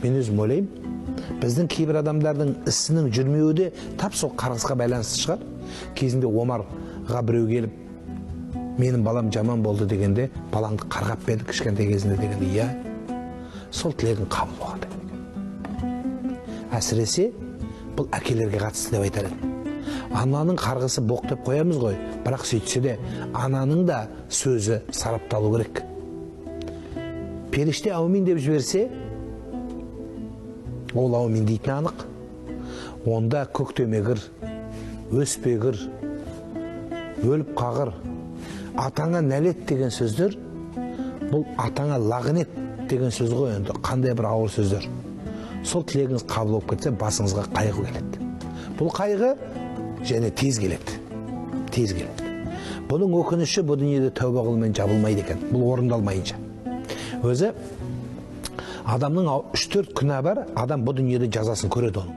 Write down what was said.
Мен өзім ойлаймын, біздің кейбір адамдардың ісінің жүрмеуі де тап сол қарғысқа байланысты шығар. Кезінде Омарға біреу келіп, менің балам жаман болды дегенде, балаңды қарғап берді кішкентай кезінде дегенде, иә, сол тілегің қабыл болған деген. Әсіресе бұл әкелерге қатысты деп айтар едім. Ананың қарғысы боқ деп қоямыз ғой, бірақ сөйтсе де ананың да сөзі сарапталу керек. Періште аумин деп жіберсе, ол аумин дейтін анық. Онда көктемегір, өспегір, өліп қағыр, атаңа нәлет деген сөздер, бұл атаңа лағынет деген сөз ғой, енді қандай бір ауыр сөздер. Сол тілегіңіз қабыл болып кетсе, басыңызға қайғы келеді. Бұл қайғы және тез келеді. Тез келеді. Бұның өкініші бұл дүниеде тәуба қылумен жабылмайды екен. Бұл орындалмайынша. Өзі адамның 3-4 күнә бар, адам бұл дүниеде жазасын көреді оның.